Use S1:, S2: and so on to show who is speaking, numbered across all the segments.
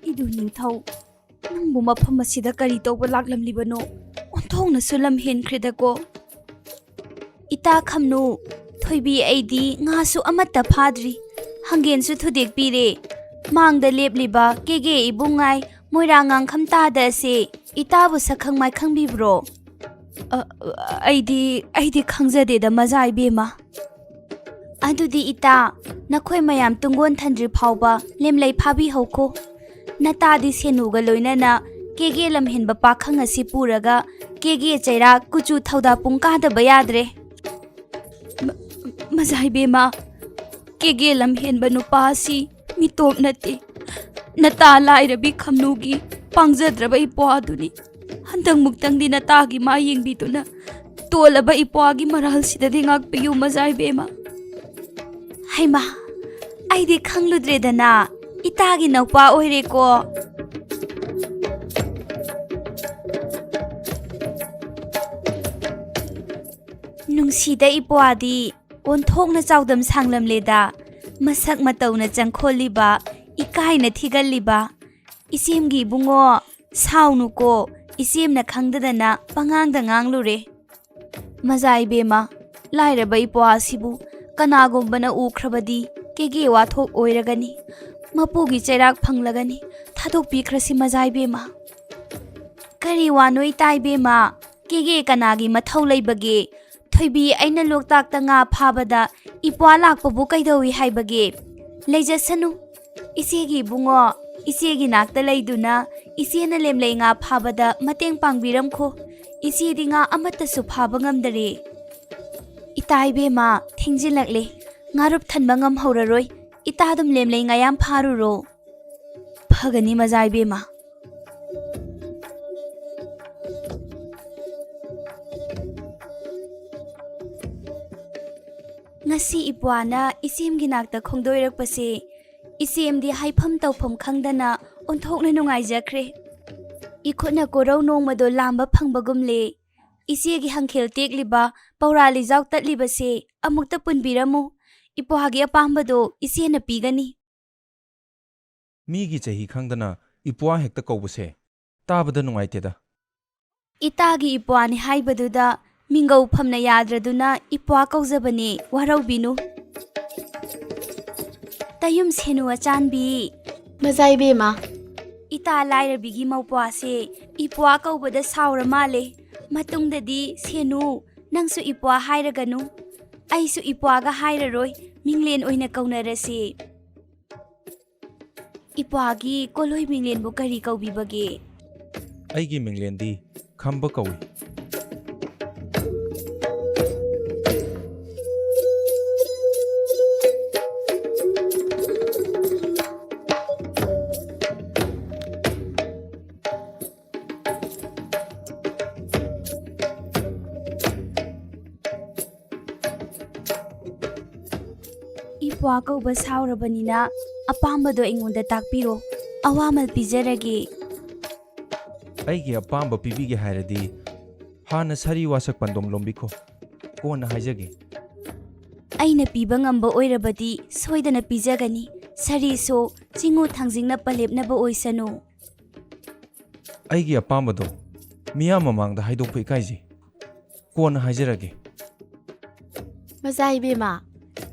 S1: Idu ningthau nangbu mafam asida kari tawba laklamlibano onthongnasu lam henkhredako ita khamnu thoibi aidi ngasu amatta phadri hangensu thudek pire mangda lepliba kege ibungai moirangang khamtada se itabu sakhang mai khangbibro aidi khangjade da mazai bema adudi ita nakhoi mayam tungon thandri phawba lemlei phabi hauko natadi senuga loinana kege lamhenba pakhang asi puraga kege chaira kuchu thauda pungka da bayadre mazai bema kege lamhenba nupa si mitop nate nata lairabi khamnugi pangjadraba ipo aduni handang muktang di natagi ma yengbituna tolaba ipo agi maral sidadi ngakpiyu mazai bema haima aidi khangludre dana itagi naupa oire ko nungsida ipo adi onthokna chawdam sanglam leda masak matawna changkholiba ikaina thigalliba isemgi bungo saunu ko isemna khangdadana pangangda nganglure mazai bema lairaba ipo asibu kanagumbana ukhrabadi kege wathok oiragani mapugi chairak phanglagani thadok pikhrasi mazai bema kari wanoi tai bema kege kanagi mathau leibage thoibi aina loktak ta nga phabada ipwa lakpabu kaidawi haibage leijasanu isegi bungo isegi nakta leiduna isena lemlei nga phabada mateng pangbiramkho isedi nga amata su phaba ngamdare itai bema thingjilakle ngarup thanba ngam hauraroi itadum lemlei nga yam pharuro phagani mazai bema ngasi ipwana isemgi nakta khongdoirakpase isemdi haifam tawfam khangdana onthokna nungaijakre ikhotna korau nongmado lamba phangbagumle isegi hangkhel tekliba paurali jaw tatlibase amukta punbiramu ipohagi apambado isena pigani
S2: migi chahi khangdana ipwa hekta kawbase tabada nungaiteda
S1: itagi ipwani haibaduda mingau phamna yadraduna ipwa kaujabane warau tayum senu achanbi
S3: mazai bema
S1: ita lairabigi mawpwa se ipwa kaubada saura male matungdadi senu nangsu ipwa hairaganu aisu ipwa ga hairaroi minglen oina kaunarase ipwa gi koloi minglen bu kari kaubibage
S2: aigi minglendi khamba kawi
S1: ipwa kauba saurabanina apambado ingonda takpiro awamal pijarage
S2: aigi apamba pibige hairadi hana sari wasak pandom lombikho kona haijage
S1: aina piba ngamba oirabadi soidana pijagani sari so chingu thangjingna palepnaba oisanu
S2: aigi apambado miya mamangda haidokpa ikaiji kona haijarage
S3: mazai bema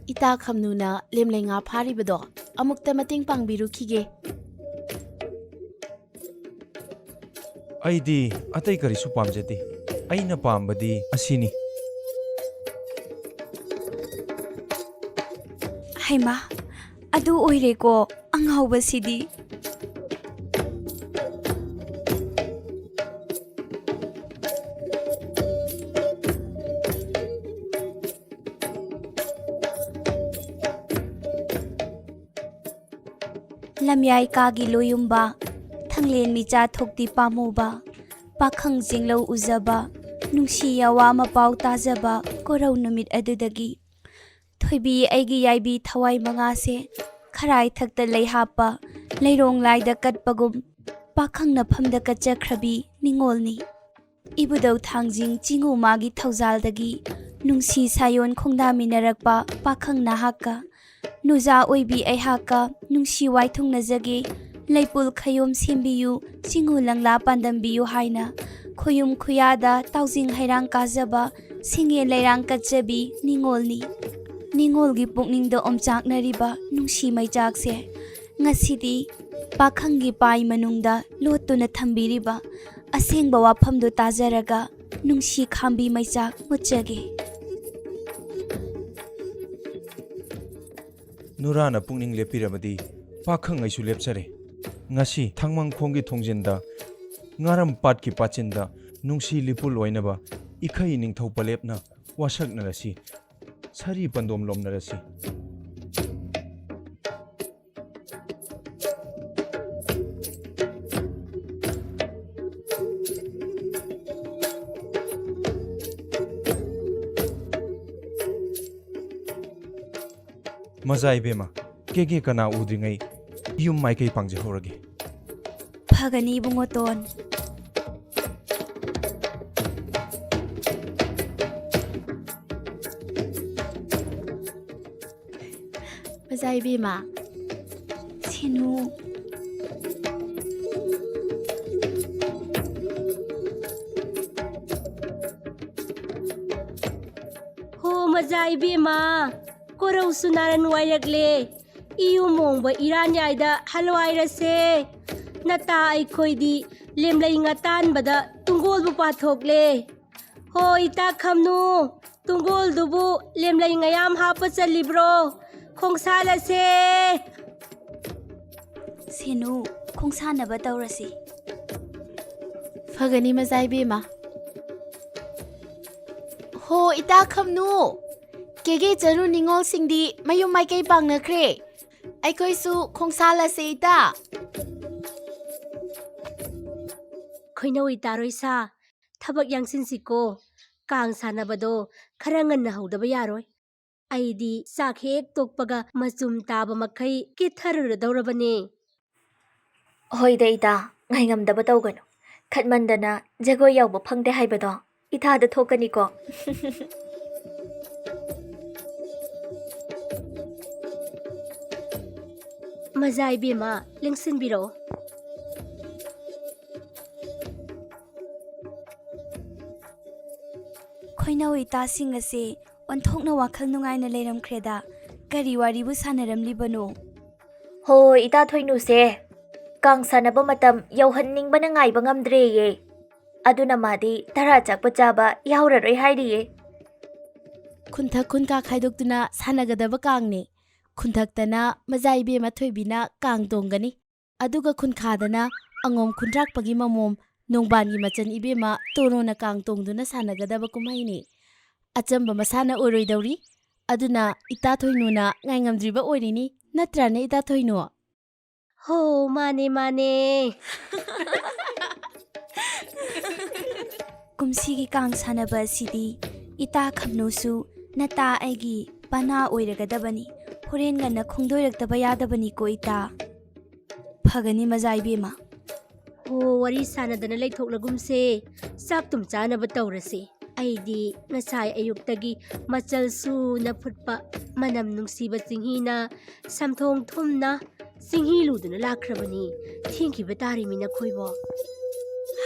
S3: ita khamnuna lemlenga pharibado amukta mating pangbiru khige
S2: aidi atai karisu pamjati aina pambadi asini
S1: haima adu oireko angauba sidi lamyai kagi loyumba thanglen micha thokti pamuba pakhang jinglo uzaba nungsi yawa mapau tajaba korau numit adudagi thoibi aigi yaibi thawai manga se kharai thakta leihapa leirong laida katpagum pakhang na phamda kachakhrabi ningolni Ibudau Thangjing Chingu Magi Thaujaldagi Nungsi Sayon Khongdaminarakpa Pakhang Nahaka Nuja Oibi Aihaka Nungsi Waithung Najage Leipul Khayom Sembiyu Chingu Langla Pandambiyu Haina Khoyum Khuyada Taujing Hairang Kajaba Singe Leirang Kajabi Ningolni Ningolgi Pukningdo Omchaknariba Nungsi Maijakse Ngasidi Pakhangi Pai Manungda Lotuna Thambiriba Asengba Wafamdo Tajaraga Nungsi Khambi Maijak Mutjage
S2: Nurana pungning lepiramadi pakhang aisu lepsare ngasi thangmang khonggi thongjenda ngaram patki pachinda nungsi lipul oinaba ikhai ningthau palepna wasaknarasi sari pandom lomnarasi Mazai bema keke kana udringai yum mai kai pangje horage
S1: Phagani bungoton
S3: Mazai bema
S1: Sinu
S4: Ho Mazai bema Korau sunaran wairakle iyu mongba iranyayda halwairase nata aikoidi lemlai ngatan bada tungol bu pathokle ho ita khamnu tungol dubu lemlai ngayam hapa chalibro khongsalase
S1: Sinu Khongsanaba Taurasi
S3: Phagani Mazai bema Ho ita khamnu Kege Jaru Ningol Singdi Mayum Maikai Pang Nakre Aikoisu Khongsala Seita
S4: khoinoi taroisa thabak yangsin siko kang sanabado kharangan na haudaba yaroi aidi sakhek tokpaga machum taba makhai kitharura daurabane
S5: Hoi deita ngai ngamdaba tawganu khatmandana jagoi yawba phangde haibado ithada thokani ko
S4: Mazai bema lengsin biro
S1: Khoinawi ta singase onthokna wakhal nungaina leiram khreda kari waribu sanaram libano
S5: Hoi ita thoinu se kang sanaba matam yauhan ningbana ngaiba ngamdre ye aduna madi tara chakpa chaba yauraroi hairiye
S3: Khunthak khunka khaidokduna sanagadaba kangni Khuntaktana Mazai bema thoibina kang tongani aduga khunkhadana angom khundrakpagi mamom nongbangi machan ibema torona kang tongduna sanagadaba kumaini achamba masana oroidauri aduna ita thoinuna ngaingamdriba oirini natrane ita thoino
S4: ho mane mane
S1: Kumsigi Kang Sanaba Sidi Ita Khamnusu Nata Aigi Pana Oiragadabani Horen Gana Khongdoiraktaba Yadabani ko ita Phagani Mazai bema
S4: ho wari sanadana leithoklagumse sak tum chanaba taurase aidi ngasai ayuktagi machal su na phutpa manam nungsiba singhina samthong thumna singhi luduna lakhrabani thingki batari mina khoibo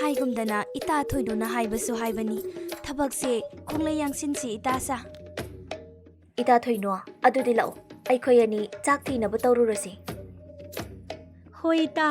S1: Haigumdana ita thoiduna haibasu haibani Thabakse Khonglai yangsinsi ita sa
S5: ita thoino adudi lao aikhoi ani chakti na batawrurasi
S4: hoita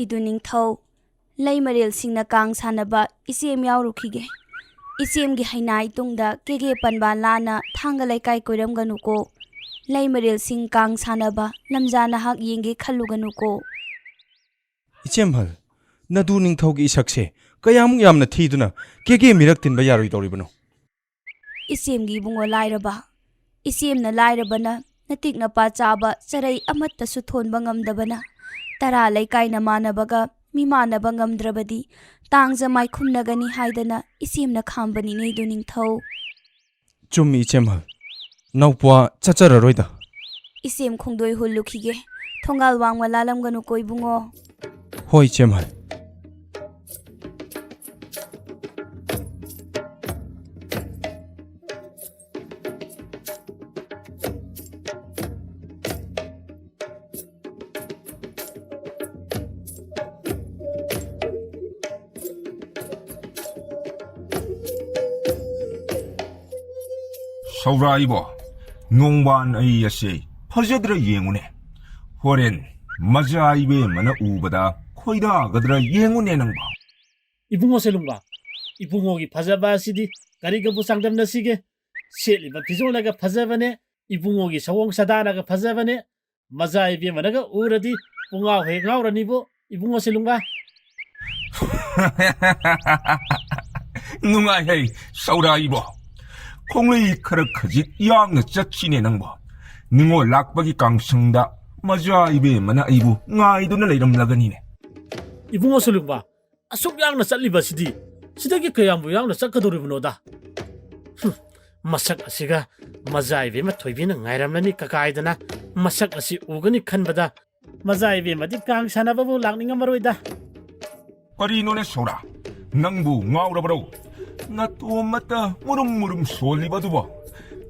S1: Iduning thau Lai Maril Singna Kang Sanaba Isem Yaurukige Isem gi hainai tungda kege panba lana thanga laikai koiram ganuko Lai Maril Sing Kang Sanaba lamjana hak yenge khaluganuko
S2: Ichemhal nadu ningthaugi isakse kayamuk yamna thiduna keke mirak tinba yaroi toribano
S1: Isem gi bungo lairaba Isem na lairabana natik na pa chaba charai amatta su thonba ngamdabana ꯇꯔꯥ ꯂꯩꯀꯥꯏꯅ ꯃꯥꯟꯅꯕꯒ ꯃꯤꯃꯥꯟꯅꯕ ꯉꯝꯗ꯭ꯔꯕꯗꯤ ꯇꯥꯡꯖ ꯃꯥꯏꯈꯨꯝꯅꯒꯅꯤ ꯍꯥꯏꯗꯅ ꯏꯆꯦꯝꯅ ꯈꯥꯝꯕꯅꯤꯅꯦꯗꯨ ꯅꯤꯡꯊꯧ꯫
S2: ꯆꯨꯝꯃꯤ ꯏꯆꯦꯝꯍꯜ, ꯅꯧꯄ꯭ꯋꯥ ꯆꯠꯆꯔꯔꯣꯏꯗ꯫
S1: ꯏꯆꯦꯝ ꯈꯣꯡꯗꯣꯏ ꯍꯨꯜꯂꯨꯈꯤꯒꯦ, ꯊꯣꯡꯒꯥꯜ ꯋꯥꯡꯃ ꯂꯥꯜꯂꯝꯒꯅꯨꯀꯣ ꯏꯕꯨꯡꯉꯣ꯫
S2: ꯍꯣꯏ ꯏꯆꯦꯝꯍꯜ꯫
S6: ꯁꯧꯔꯥꯏꯕꯣ, ꯅꯣꯡꯕꯥꯟ ꯑꯩ ꯑꯁꯦ ꯐꯖꯗ꯭ꯔ ꯌꯦꯡꯉꯨꯅꯦ. ꯍꯣꯔꯦꯟ ꯃꯖꯥꯏꯕꯦ ꯃꯅ ꯎꯕꯗ ꯈꯣꯏꯗꯥꯒꯗ꯭ꯔ ꯌꯦꯡꯉꯨꯅꯦ ꯅꯪꯕ꯫
S7: 이붕어 셀룽가 이붕어기 파자바시디 가리가부 상담나시게 셋리바 비졸라가 파자바네 이붕어기 서홍 사다나가 파자바네 마자이비 마나가 우라디 뿡아 회가우라니보 이붕어 셀룽가
S6: 누가해 서울아이보 콩레이 카르 카짓 양나 짜치네 낭보 능오 락박이 깡승다 마자이비 마나 아이부 nga이도나 레이럼라가니네.
S7: 이붕어 셀룽가 asuk yang na satliba sidi sidagi kayambu yang na sakadoribnoda masak asiga mazaibe ma thoibina ngairamlani kakaidana masak asi ugani khanbada mazaibe madi kang sanababu lakninga maroida
S6: 파리노네 소라 낭부 ngaurabro 나 또마따 무름무름 솔리바두보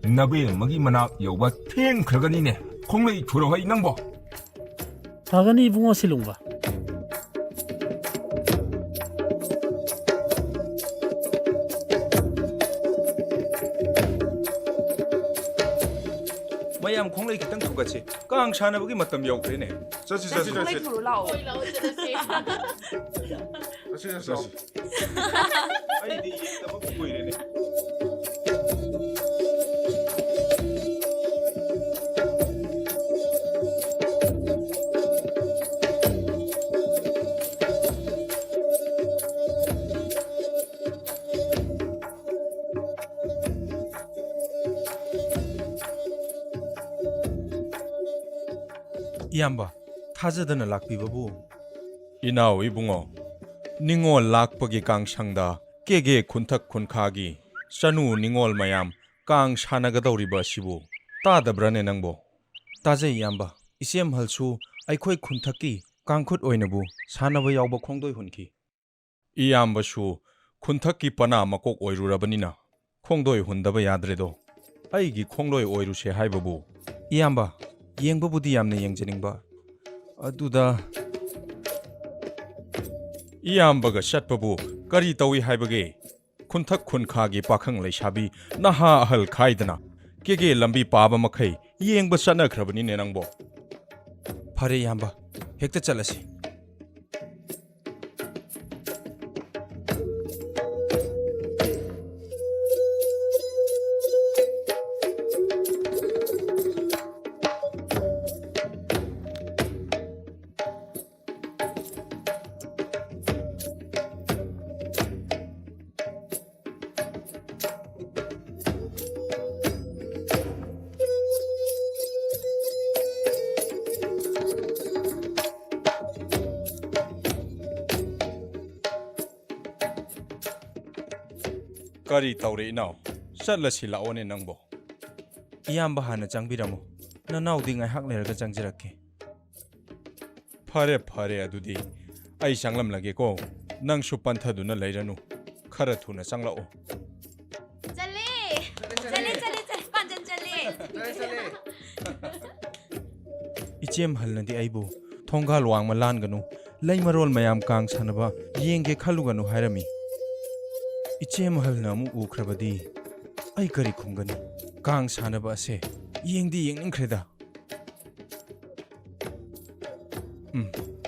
S6: 나베 먹이 마나 여바 탱 그러가니네 콩레이 돌아와이 낭보.
S7: pagani i붕어 셀룽가
S2: ꯃꯌꯥꯝ ꯈꯣꯡꯂꯩ ꯈꯤꯇꯪ ꯊꯨꯒꯠꯁꯤ, ꯀꯥꯡ ꯁꯥꯟꯅꯕꯒꯤ ꯃꯇꯝ ꯌꯧꯈ꯭ꯔꯦꯅꯦ꯫ ꯆꯠꯁꯤ ꯆꯠꯁꯤ ꯆꯠꯁꯤ꯫ ꯆꯠꯁꯤ꯫ ꯑꯩꯗꯤ ꯌꯦꯡꯗꯕ ꯀꯨꯏꯔꯦꯅꯦ꯫ 이암바, 타자드는 락비바부. 이나오 이붕어, 닝올 락버기 깡상다, 깨게 쿤탁 쿤카기, 샤누 닝올 마얌, 깡 샤나가다우리바 시부, 따다브라네 낭보. 따제 이암바, 이시엠 할수, 아이코이 쿤탁기, 깡콧 오이나부, 사나바 야우바 콩도이 훈키. 이암바수, 쿤탁기 빠나 마꼭 오이루라바니나, 콩도이 훈다바 야드레도, 아이기 콩도이 오이루세 하이바부. 이암바, ꯌꯦꯡꯕꯕꯨꯗꯤ ꯌꯥꯝꯅ ꯌꯦꯡꯖꯅꯤꯡꯕ, ꯑꯗꯨꯗ ꯏꯌꯥꯝꯕꯒ ꯆꯠꯄꯕꯨ ꯀꯔꯤ ꯇꯧꯏ ꯍꯥꯏꯕꯒꯦ? ꯈꯨꯟꯊꯛ ꯈꯨꯟꯈꯥꯒꯤ ꯄꯥꯈꯪ ꯂꯩꯁꯥꯕꯤ ꯅꯍꯥ ꯑꯍꯜ ꯈꯥꯏꯗꯅ ꯀꯦꯒꯦ ꯂꯝꯕꯤ ꯄꯥꯕ ꯃꯈꯩ ꯌꯦꯡꯕ ꯆꯠꯅꯈ꯭ꯔꯕꯅꯤꯅꯦ ꯅꯪꯕꯣ꯫ ꯐꯔꯦ ꯏꯌꯥꯝꯕ, ꯍꯦꯛꯇ ꯆꯠꯂꯁꯤ꯫ ꯀꯔꯤ ꯇꯧꯔꯦ ꯏꯅꯥꯎ? ꯆꯠꯂꯁꯤ ꯂꯥꯛꯑꯣꯅꯦ ꯅꯪꯕꯣ꯫ ꯏꯌꯥꯝꯕ ꯍꯥꯟꯅ ꯆꯪꯕꯤꯔꯝꯃꯣ, ꯅꯅꯥꯎꯗꯤ ꯉꯥꯏꯍꯥꯛ ꯂꯩꯔꯒ ꯆꯪꯖꯔꯛꯀꯦ꯫ ꯐꯔꯦ ꯐꯔꯦ ꯑꯗꯨꯗꯤ ꯑꯩ ꯆꯪꯂꯝꯂꯒꯦꯀꯣ, ꯅꯪꯁꯨ ꯄꯟꯊꯗꯨꯅ ꯂꯩꯔꯅꯨ, ꯈꯔ ꯊꯨꯅ ꯆꯪꯂꯛꯑꯣ꯫
S1: ꯆꯠꯂꯦ ꯄꯥꯟꯖꯟ ꯆꯠꯂꯦ꯫
S2: ꯏꯆꯦꯝ ꯍꯜꯅꯗꯤ ꯑꯩꯕꯨ ꯊꯣꯡꯒꯥꯜ ꯋꯥꯡꯃ ꯂꯥꯟꯒꯅꯨ, ꯂꯩ ꯃꯔꯣꯜ ꯃꯌꯥꯝ ꯀꯥꯡ ꯁꯥꯟꯅꯕ ꯌꯦꯡꯒꯦ ꯈꯜꯂꯨꯒꯅꯨ ꯍꯥꯏꯔꯝꯃꯤ꯫ ꯏꯆꯦꯝ ꯍꯜꯅ ꯑꯃꯨꯛ ꯎꯈ꯭ꯔꯕꯗꯤ ꯑꯩ ꯀꯔꯤ ꯈꯨꯝꯒꯅꯤ? ꯀꯥꯡ ꯁꯥꯟꯅꯕ ꯑꯁꯦ ꯌꯦꯡꯗꯤ ꯌꯦꯡꯅꯤꯡꯈ꯭ꯔꯦꯗ꯫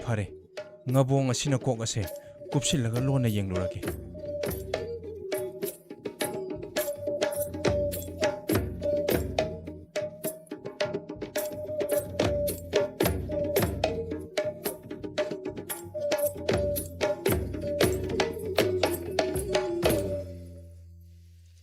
S2: ꯐꯔꯦ, ꯉꯕꯣꯡ ꯑꯁꯤꯅ ꯀꯣꯛ ꯑꯁꯦ ꯀꯨꯞꯁꯤꯜꯂꯒ ꯂꯣꯟꯅ ꯌꯦꯡꯂꯨꯔꯒꯦ꯫